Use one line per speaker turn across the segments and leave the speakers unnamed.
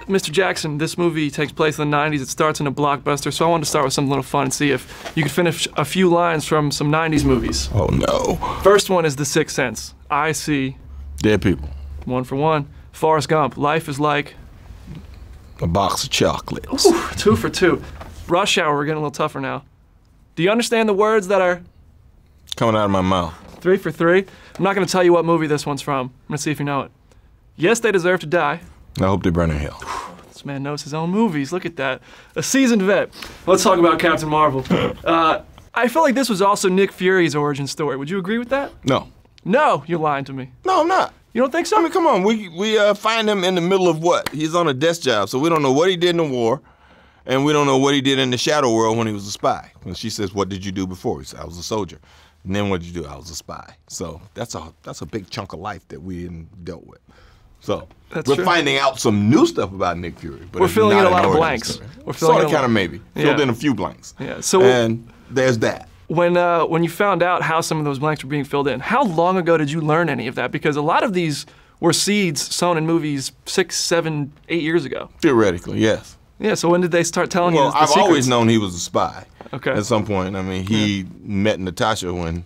Mr. Jackson, this movie takes place in the 90s. It starts in a blockbuster, so I wanted to start with something a little fun and see if you could finish a few lines from some 90s movies.
Oh, no.
First one is The Sixth Sense. I see.
Dead people.
1 for 1. Forrest Gump. Life is like.
A box of chocolates.
Ooh, 2 for 2. Rush Hour. We're getting a little tougher now. Do you understand the words that are
coming out of my mouth?
3 for 3. I'm not going to tell you what movie this one's from. I'm going to see if you know it. Yes, They Deserve to Die.
I hope they burn in hell.
This man knows his own movies. Look at that. A seasoned vet. Let's talk about Captain Marvel. I feel like this was also Nick Fury's origin story. Would you agree with that?
No.
No, you're lying to me.
No, I'm not.
You don't think so?
I mean, come on. We find him in the middle of what? He's on a desk job, so we don't know what he did in the war, and we don't know what he did in the shadow world when he was a spy. When she says, "What did you do before?" He said, "I was a soldier." And then what did you do? I was a spy. So that's a big chunk of life that we hadn't dealt with. So we're finding out some new stuff about Nick Fury, but
we're filling in a lot of blanks.
We're filling kind of maybe filled in a few blanks.
Yeah. So
and there's that.
When you found out how some of those blanks were being filled in, how long ago did you learn any of that? Because a lot of these were seeds sown in movies 6, 7, 8 years ago.
Theoretically, yes.
Yeah. So when did they start telling you the
I've
secrets?
always known he was a spy.
Okay.
At some point, I mean, he met Natasha when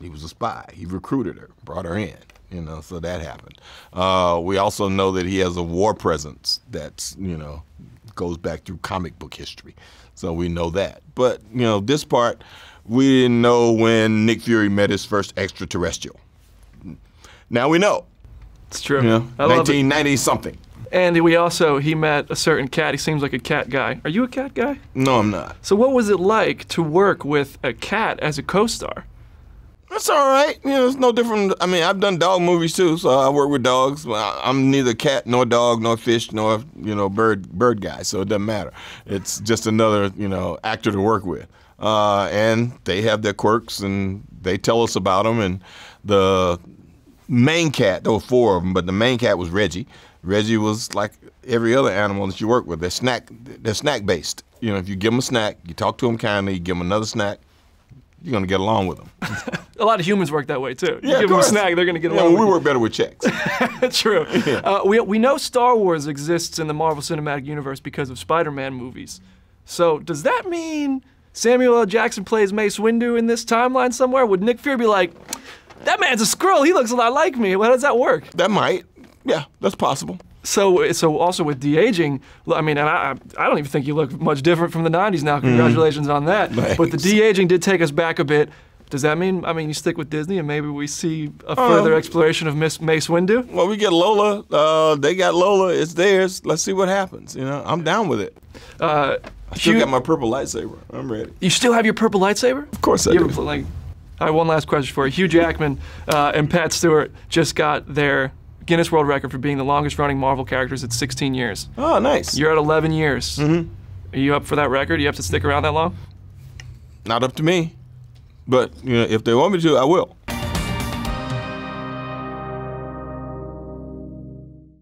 he was a spy. He recruited her, brought her in. You know, so that happened. We also know that he has a war presence that's, goes back through comic book history. So we know that. But, this part, we didn't know when Nick Fury met his first extraterrestrial. Now we know.
It's true.
1990-something.
And he met a certain cat. He seems like a cat guy. Are you a cat guy?
No, I'm not.
So what was it like to work with a cat as a co-star?
That's all right. It's no different. I mean, I've done dog movies too, so I work with dogs. I'm neither cat nor dog nor fish nor bird guy, so it doesn't matter. It's just another actor to work with, and they have their quirks and they tell us about them. And the main cat, there were 4 of them, but the main cat was Reggie. Reggie was like every other animal that you work with. They're snack based. If you give them a snack, you talk to them kindly, you give them another snack, you're gonna get along with them.
A lot of humans work that way too. You
give
them a snack, they're gonna get along with
we
you.
work better with checks.
True.
Yeah.
We know Star Wars exists in the Marvel Cinematic Universe because of Spider-Man movies. So does that mean Samuel L. Jackson plays Mace Windu in this timeline somewhere? Would Nick Fury be like, that man's a Skrull, he looks a lot like me? How does that work?
That might. Yeah, that's possible.
So also with de-aging, I mean, and I don't even think you look much different from the 90s now. Congratulations on that.
Thanks.
But the de-aging did take us back a bit. Does that mean, you stick with Disney and maybe we see a further exploration of Mace Windu?
Well, we get Lola. They got Lola. It's theirs. Let's see what happens. I'm down with it. I still got my purple lightsaber. I'm ready.
You still have your purple lightsaber?
Of course I do.
All right, one last question for you. Hugh Jackman and Pat Stewart just got their Guinness World Record for being the longest running Marvel characters at 16 years.
Oh, nice.
You're at 11 years.
Mm-hmm.
Are you up for that record? You have to stick around that long?
Not up to me. But, if they want me to, I will.